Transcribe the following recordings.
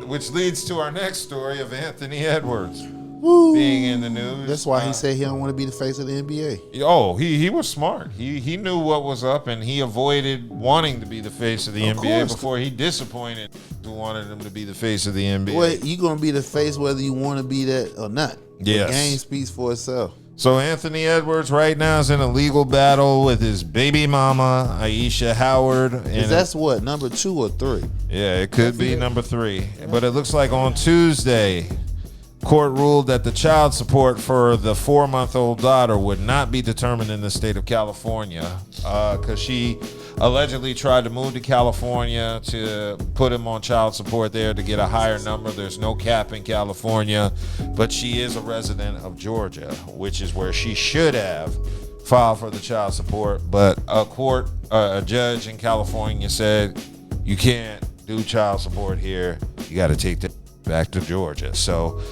which leads to our next story of Anthony Edwards Woo. being in the news. That's why he said he don't want to be the face of the NBA. Oh, he was smart. He knew what was up, and he avoided wanting to be the face of the NBA before he disappointed who wanted him to be the face of the NBA. Well, you gonna be the face whether you want to be that or not. Yes. The game speaks for itself. So Anthony Edwards right now is in a legal battle with his baby mama, Ayesha Howard. And that's what, number 2 or 3? Yeah, it could be number 3. But it looks like on Tuesday, court ruled that the child support for the 4-month-old daughter would not be determined in the state of California because she allegedly tried to move to California to put him on child support there to get a higher number. There's no cap in California, but she is a resident of Georgia, which is where she should have filed for the child support. But a judge in California said, you can't do child support here. You got to take that back to Georgia. So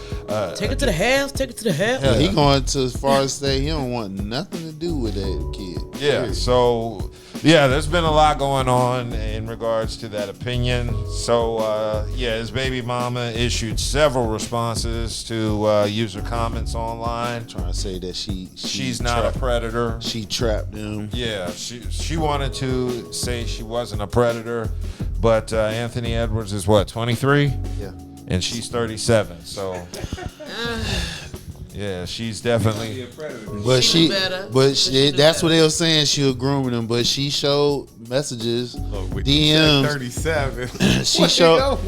take it to the house. Take it to the house. Hell, he going to as far as say he don't want nothing to do with that kid. Yeah. So there's been a lot going on in regards to that opinion. So his baby mama issued several responses to user comments online, trying to say that she's not a predator. She trapped him. Yeah. She wanted to say she wasn't a predator, but Anthony Edwards is what, 23? Yeah. And she's 37, so yeah, she's definitely a predator. That's what they were saying. She was grooming him, but she showed messages, DMs. 37. she showed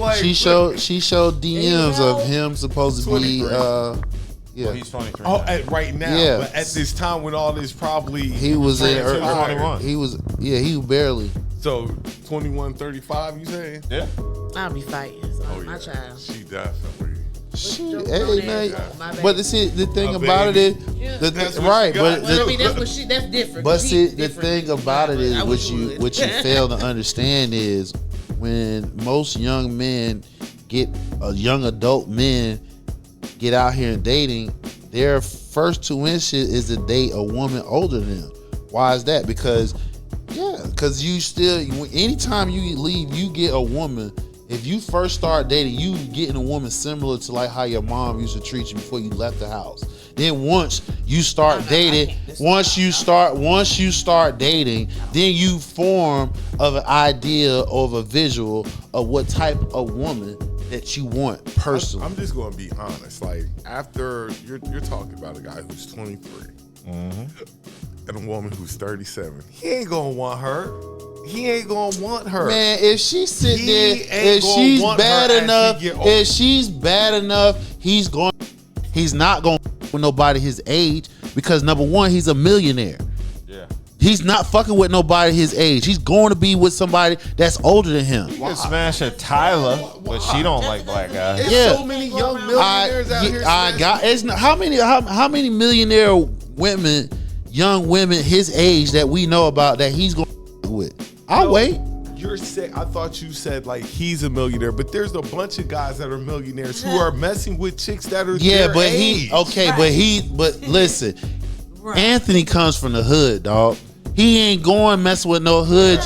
DMs of him supposed to be. Well, he's 23. Oh, right now. Yeah. But at this time when all this probably he was in 21. He was barely. So 21, 35, you saying? Yeah. I'll be fighting. So my child. She definitely. Hey man, but the thing about it is, right? But that's different. But see, the thing about it is, what you fail to understand is when most young young adult men get out here and dating, their first 2 inches is to date a woman older than them. Why is that? Because you still, anytime you leave, you get a woman. If you first start dating, you getting a woman similar to like how your mom used to treat you before you left the house. Then once you start dating, once you start dating, then you form of an idea of a visual of what type of woman that you want personally. I'm just going to be honest. Like after you're talking about a guy who's 23 and a woman who's 37, he ain't gonna want her. He ain't gonna want her. Man, if she sit there, if she's bad enough, he's not going with nobody his age because number one, he's a millionaire. Yeah. He's not fucking with nobody his age. He's going to be with somebody that's older than him. You can smash a Tyler, but she don't like black guys. There's so many young millionaires out here. How many millionaire women, young women his age that we know about that he's going with? I'll wait. I thought you said like he's a millionaire, but there's a bunch of guys that are millionaires who are messing with chicks that are their age. But listen, Anthony comes from the hood, dog. He ain't going messing with no hood.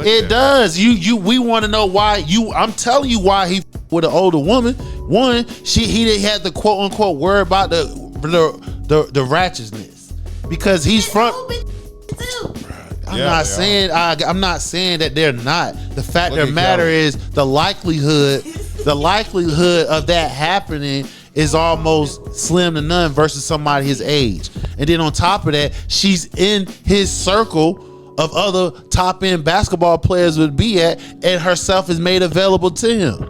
It does. We want to know why I'm telling you why he with an older woman. One, he didn't have to quote unquote worry about the ratchetness because he's from. I'm not saying that they're not. The fact of the matter is the likelihood of that happening is almost slim to none versus somebody his age. And then on top of that, she's in his circle of other top end basketball players would be at, and herself is made available to him.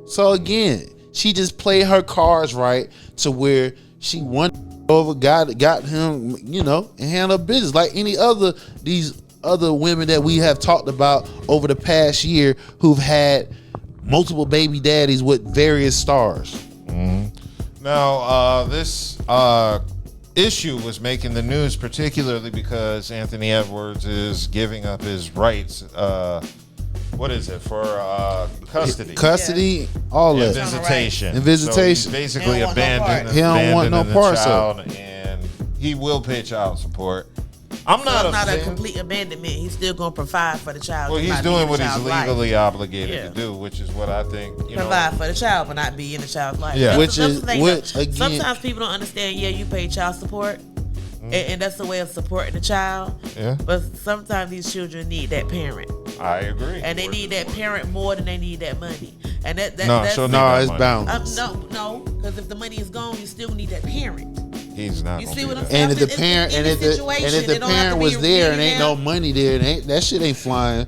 So again, she just played her cards right to where she won over, got him, and handle business like these other women that we have talked about over the past year who've had multiple baby daddies with various stars. Mm-hmm. Now, this issue was making the news particularly because Anthony Edwards is giving up his rights. What is it for custody? Custody, all that. Visitation. And visitation. So he's basically abandoned. He don't want no parts of it. And he will pay child support. I'm not So it's not a upset. complete abandonment. He's still gonna provide for the child. Well, and he's not be in doing the what he's child's legally life. obligated Yeah. to do, which is what I think. Provide for the child, but not be in the child's life. Yeah. That's Which the thing, which though. again, Sometimes people don't understand. Yeah, you pay child support, and that's the way of supporting the child. Yeah. But sometimes these children need that parent, I agree. and they need that parent more than they need that money. And that No, that's so no, it's money. balanced. no, because if the money is gone, you still need that parent. He's not. You gonna see be what I'm there. saying? And if the It's parent in and if the the situation, and if it the don't have parent to was be there and ain't no millionaire. money there, and ain't that shit ain't flying.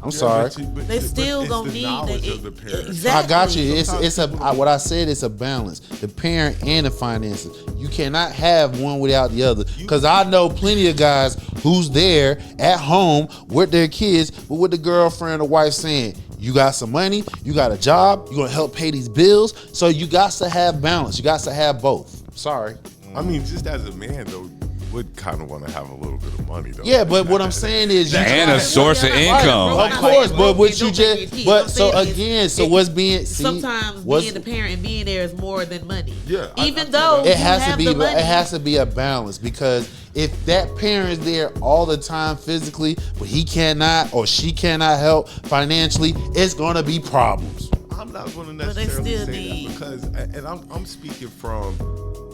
I'm sorry. They still gonna need the parent. exactly. I got you. It's Sometimes a people don't- what I said. It's a balance. The parent and the finances. You cannot have one without the other. Because I know plenty of guys who's there at home with their kids, but with the girlfriend or wife saying, "You got some money. You got a job. You gonna help pay these bills." So you got to have balance. You got to have both. Sorry. I mean, just as a man though, would kind of want to have a little bit of money though. Yeah, but what I'm saying is, you And a source of income. Of course, but what you just, but so again, so what's being, see, sometimes what's, being the parent and being there is more than money. Yeah, even I though feel it you has to have be, the money, it has to be a balance, because if that parent's there all the time physically, but he cannot or she cannot help financially, it's gonna be problems. I'm not going to But they necessarily still say need- that because, and I'm speaking from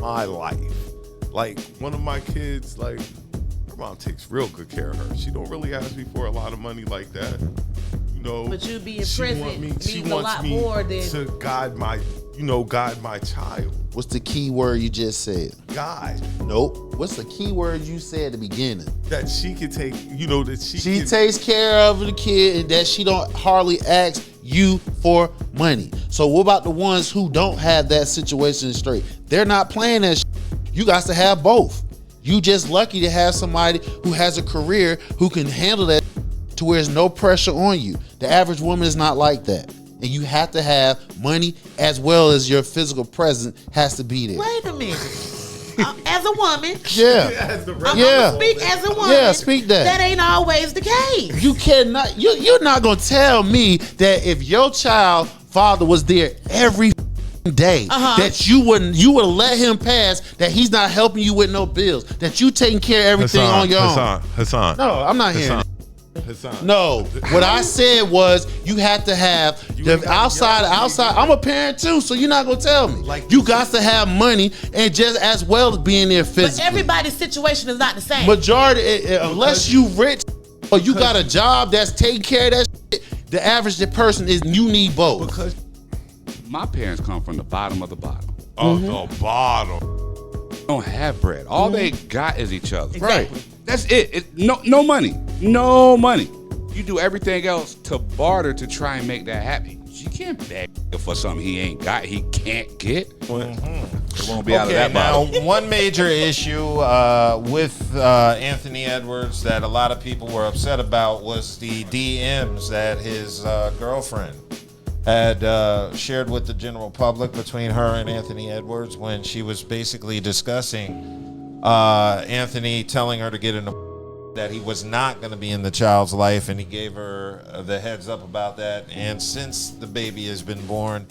my life. Like one of my kids, like her mom takes real good care of her. She don't really ask me for a lot of money like that, you know. But you being she present want me, means she a wants lot me more than- to guide my child. What's the key word you just said? Guide Nope. What's the key word you said at the beginning? that she can take, that she She can, takes care of the kid and that she don't hardly ask you for money. So what about the ones who don't have that situation straight? They're not playing that shit. You got to have both. You just lucky to have somebody who has a career who can handle that to where there's no pressure on you. The average woman is not like that. And you have to have money as well as your physical presence has to be there. wait a minute. As a woman, Yeah. as the I'm Yeah. gonna speak as a woman. Yeah, speak that. That ain't always the case. You cannot. You're not gonna tell me that if your child father was there every day, that you would let him pass. That he's not helping you with no bills. That you taking care of everything on your own. Hassan. No, I'm not hearing. Hassan. No, what I said was you have to have the ain't got outside. yellow Outside, I'm a parent too, so you're not gonna tell me. Like You got to have money and just as well as being there But physically. everybody's situation is not the same. Majority, unless you rich or you got a job that's taking care of that shit, the average person is you need both. Because My parents come from the bottom of the bottom. of the bottom. They don't have bread. All they got is each other. Exactly. That's it. No money. No money. You do everything else to barter to try and make that happen. You can't beg for something he ain't got, he can't get. It won't be out of that now bottle. one major issue with Anthony Edwards that a lot of people were upset about was the DMs that his girlfriend had shared with the general public between her and Anthony Edwards, when she was basically discussing Anthony telling her to get in that he was not going to be in the child's life, and he gave her the heads up about that. And since the baby has been born,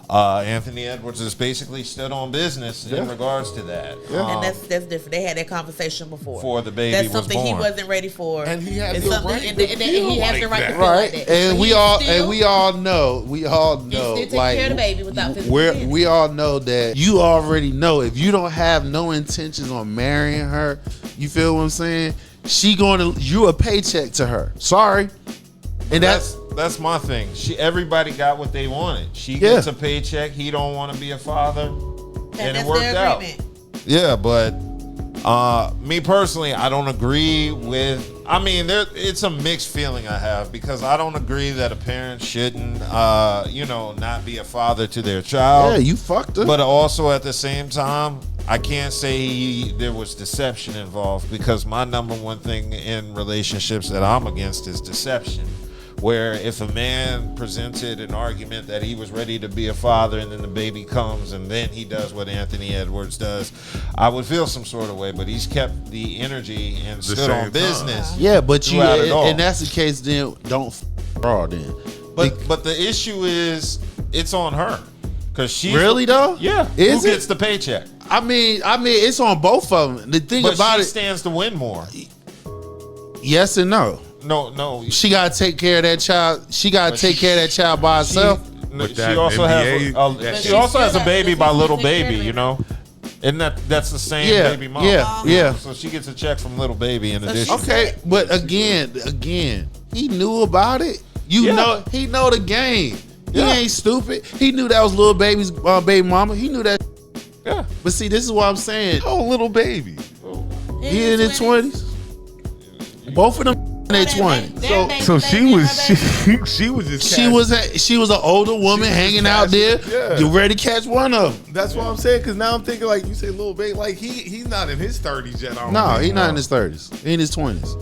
Anthony Edwards has basically stood on business in regards to that. and that's different. They had that conversation before. the baby That's was something he born. wasn't ready for. And he has It's the something- right and to and feel he has like the right to that. feel like Right, that. and So we he all still- and we all know, still take like care of the baby without physical business. we all know that you already know if you don't have no intentions on marrying her, you feel what I'm saying? You a paycheck to her. Sorry, and That's my thing. Everybody got what they wanted. She gets a paycheck. He don't want to be a father, and it that's worked their out. agreement. Yeah, but me personally, I don't agree with. I mean, it's a mixed feeling I have, because I don't agree that a parent shouldn't, not be a father to their child. yeah, you fucked her. But also at the same time, I can't say there was deception involved, because my number one thing in relationships that I'm against is deception. Where if a man presented an argument that he was ready to be a father, and then the baby comes and then he does what Anthony Edwards does, I would feel some sort of way. But he's kept the energy and stood same on time. business. yeah, but you throughout it all. and that's the case. Then don't raw then. But the issue is it's on her, because she Really though? Yeah. Is Who it? gets the paycheck? I mean, it's on both of them. The thing But about she it, stands to win more. Yes and no. No. She gotta take care of that child. She gotta take care of that child by herself. She also has. She also has a baby by Little Baby. You know. Isn't that's the same baby mom? Yeah. So she gets a check from Little Baby in addition. Okay, but again, he knew about it. Know, he know the game. He ain't stupid. He knew that was Little Baby's baby mama. He knew that. Yeah. But see, this is what I'm saying. Oh, Little Baby. He in his 20s. Both of them in their 20s. So she was just. She was an older woman hanging out there. Yeah. You ready to catch one of them? That's what I'm saying. Because now I'm thinking, like you say, Little Baby, like he's not in his 30s yet. No, he's not in his 30s. He in his 20s.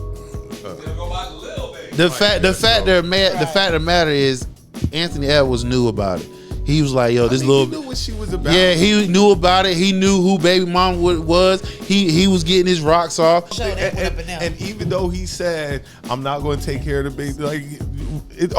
The fact of the matter is, Anthony Edwards knew about it. He was like, "Yo, this little." He knew what she was about. Yeah, he knew about it. He knew who baby mom was. He was getting his rocks off. And even though he said, "I'm not going to take care of the baby," like it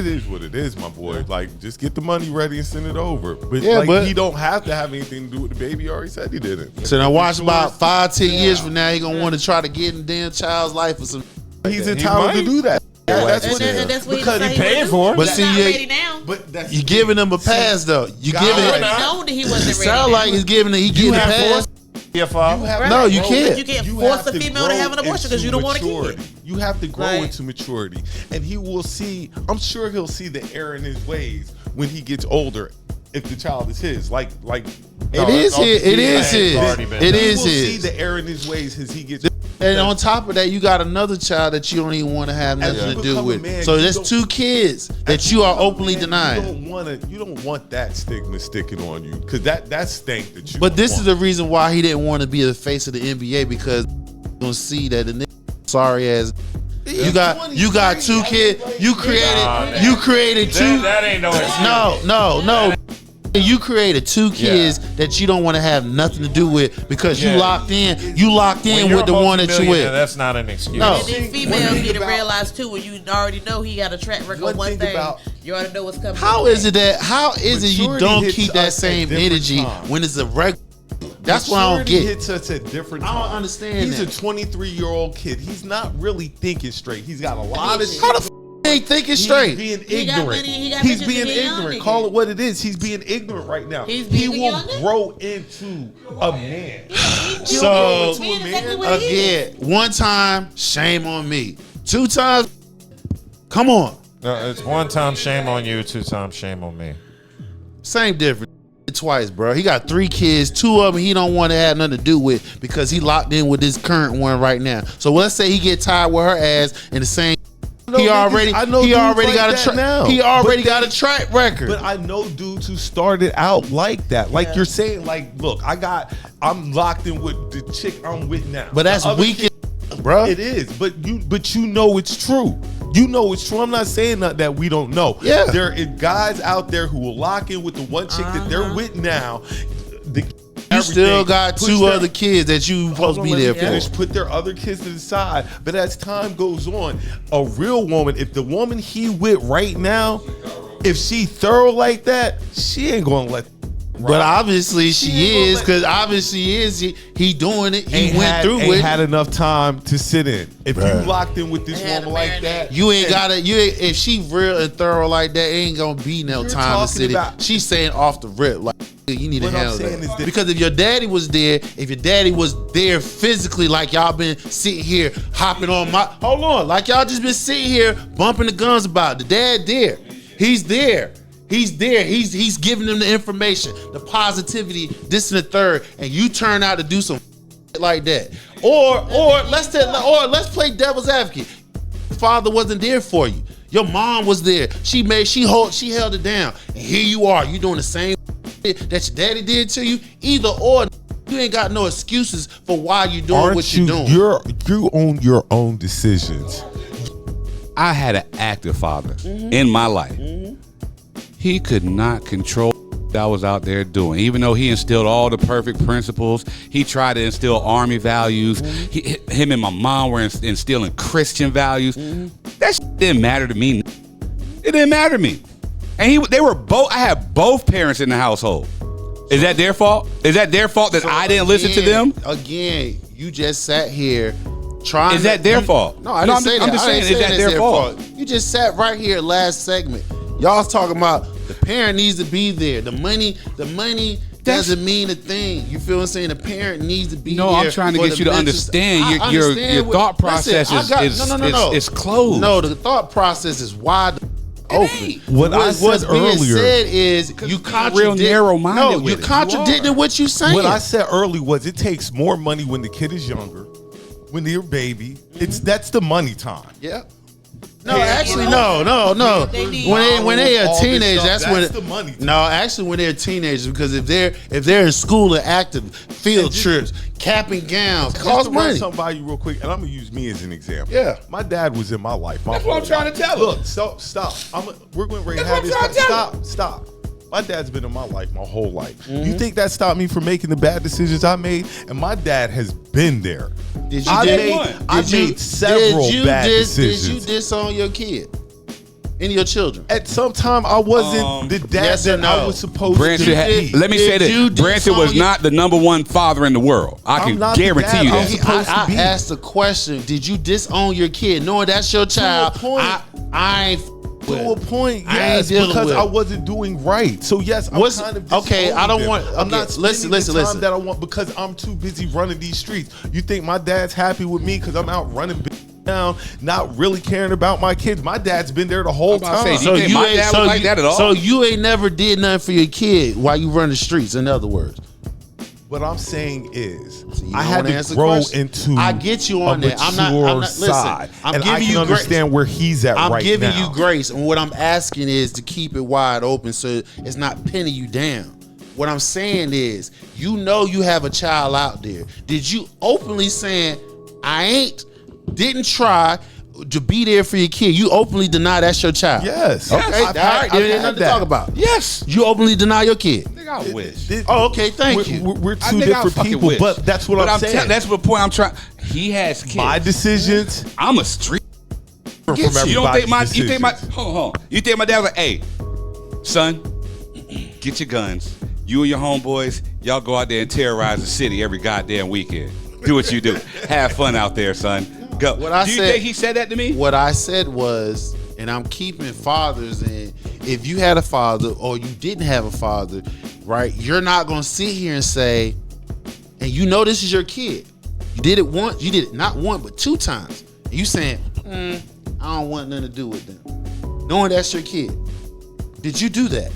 is what it is, my boy. Like, just get the money ready and send it over. But he don't have to have anything to do with the baby. He already said he didn't. So now watch about 5-10 years from now, he gonna want to try to get in the damn child's life or some. He's entitled to do that. That's what it is. Because he paid for it. But see, ready now. But you giving him a pass though. You giving Already him. known that he wasn't ready. Sound like he's giving it. He getting a pass. No, you can't. You can't force a female to have an abortion because you don't want a kid. You have to grow into maturity, and he will see. I'm sure he'll see the error in his ways when he gets older. If the child is his, like it is his. It is his. It is his. See the error in his ways as he gets. And on top of that, you got another child that you don't even want to have nothing to do with. So there's 2 kids that you are openly denying. You don't want that stigma sticking on you because that stank that you. But this is the reason why he didn't want to be the face of the NBA because you're gonna see that the sorry ass. You got 2 kids. You created 2. That ain't no excuse. No. You created 2 kids that you don't want to have nothing to do with because you locked in. You locked in with the one that you with. That's not an excuse. No. And then females need to realize too when you already know he got a track record on one thing. You already know what's coming. How is it you don't keep that same energy when it's a regular? That's what I don't get. Hits us at different times. I don't understand. He's a 23-year-old kid. He's not really thinking straight. He's got a lot of shit. How the f ain't thinking straight? He's being ignorant. He's being ignorant. Call it what it is. He's being ignorant right now. He will grow into a man. So again, 1 time, shame on me. 2 times, come on. No, it's 1 time shame on you, 2 times shame on me. Same difference. Twice, bro. He got 3 kids. 2 of them he don't want to have nothing to do with because he locked in with this current one right now. So let's say he get tired with her ass and the same. He already got a track record. But I know dudes who started out like that. Like you're saying, like, look, I'm locked in with the chick I'm with now. But that's weak, bro. It is. But you know it's true. You know it's true. I'm not saying that we don't know. Yeah. There are guys out there who will lock in with the one chick that they're with now. You still got 2 other kids that you supposed to be there for. Put their other kids to the side. But as time goes on, a real woman, if the woman he with right now, if she thorough like that, she ain't gonna let. But obviously she is, because obviously he doing it. He went through it. Had enough time to sit in. If you locked in with this woman like that, you ain't gotta. If she real and thorough like that, ain't gonna be no time to sit in. She's saying off the rip, like you need to handle that. Because if your daddy was there, physically, like y'all been sitting here hopping on like y'all just been sitting here bumping the guns about the dad there. He's there. He's there. He's giving them the information, the positivity, this and the third, and you turn out to do some like that. Or let's play devil's advocate. Your father wasn't there for you. Your mom was there. She held it down. And here you are. You doing the same that your daddy did to you. Either or, you ain't got no excuses for why you doing what you're doing. You own your own decisions. I had an active father in my life. He could not control what I was out there doing. Even though he instilled all the perfect principles, he tried to instill Army values. Him and my mom were instilling Christian values. That shit didn't matter to me. It didn't matter to me. And they were both. I had both parents in the household. Is that their fault? Is that their fault that I didn't listen to them? Again, you just sat here trying. Is that their fault? No, I didn't say that. I'm just I ain't saying, is that it's their fault? You just sat right here last segment. Y'all talking about the parent needs to be there. The money doesn't mean a thing. You feel what I'm saying? The parent needs to be there. No, I'm trying to get you to understand. Your thought process is closed. No, the thought process is wide open. What I said what's being earlier- said is you real narrow-minded No, with you it. contradicted what you saying. What I said earlier was it takes more money when the kid is younger, when they're a baby. That's the money time. Yeah. No, Yeah, actually, you know, no. they need When they are all this teenagers, stuff, that's when that's the money. No, actually, when they're teenagers, because if they're in school and active, field trips, cap and gowns, Just cost to run money. something by you real quick, and I'm gonna use me as an example. Yeah. My dad was in my life. That's what I'm trying to tell him. Look, stop. We're going to That's have what this. I'm trying to Stop. My dad's been in my life my whole life. Mm-hmm. You think that stopped me from making the bad decisions I made? And my dad has been there. Did you I did- made, I did you- made several did you bad dis- decisions. Did you disown your kid and your children? At some time, I wasn't the dad yes or that I no? was supposed Branson to had, be. let me say Did you this. Branson was disown your- not the number one father in the world. I I'm can not the guarantee dad you I'm that. supposed to I be. asked the question: did you disown your kid, knowing that's your child? point. I ain't. To a point, I ain't yes, dealing because with I it. wasn't doing right. So yes, I'm What's- kind of okay, I don't disowning want- them. I'm okay, not spending listen, the time listen. that I want because I'm too busy running these streets. You think my dad's happy with me because I'm out running down, not really caring about my kids? My dad's been there the whole I'm about to time. say, do you think my dad was like that at all? So you ain't never did nothing for your kid while you run the streets. In other words, What I'm saying is, you I don't had wanna to answer the grow question? into I get you on a that. I'm not- mature listen, side, I'm and I giving can you understand where he's at I'm right giving now. you grace, and what I'm asking is to keep it wide open so it's not pinning you down. What I'm saying is, you know you have a child out there. Did you openly saying, didn't try to be there for your kid? You openly deny that's your child. Yes. Okay, I've all had- right, I've there ain't had nothing to that. talk about. Yes. You openly deny your kid. Nigga, I wish. Oh, okay, thank you. We're I two think I different fucking people, wish. but that's what I'm saying. That's what point I'm trying. He has kids. My decisions I'm a street. from you. everybody's You don't think my? You decisions. think my? Hold on. You think my dad was like, hey, son, get your guns. You and your homeboys, y'all go out there and terrorize the city every goddamn weekend. Do what you do. Have fun out there, son. Go. What I do you said- think he said that to me? What I said was, and I'm keeping fathers in, if you had a father or you didn't have a father, right, you're not going to sit here and say, and you know this is your kid. You did it once, you did it not one, but 2 times. And you saying, I don't want nothing to do with them. Knowing that's your kid. Did you do that?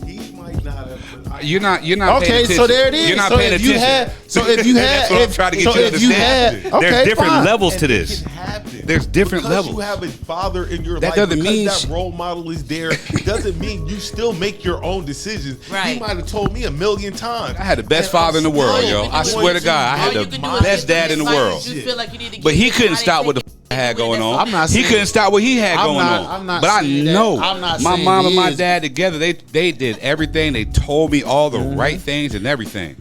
He might not have. You're not. Paying Okay, attention. so there it is. You're not So paying if you attention. had- so if you had- that's what I'm if- trying to get so you to if you understand. had- okay, There's different fine. levels to And this. it can happen. There's different because levels. You have a father in your That life. doesn't because mean that role model is there. Doesn't mean you still make your own decisions. Right. He might have told me 1,000,000 times. I had the best And father in the I'm world, still yo. I going swear to God, I All had you the can do is best give dad them in the advice. world. You feel like you need to But give he them couldn't advice. stop what the They had do it, going that's on. all. I'm not He saying- couldn't stop what he had I'm going not- on. I'm not but I saying that. know I'm not my saying mom and he my is. dad together, they did everything. They told me all the right things and everything.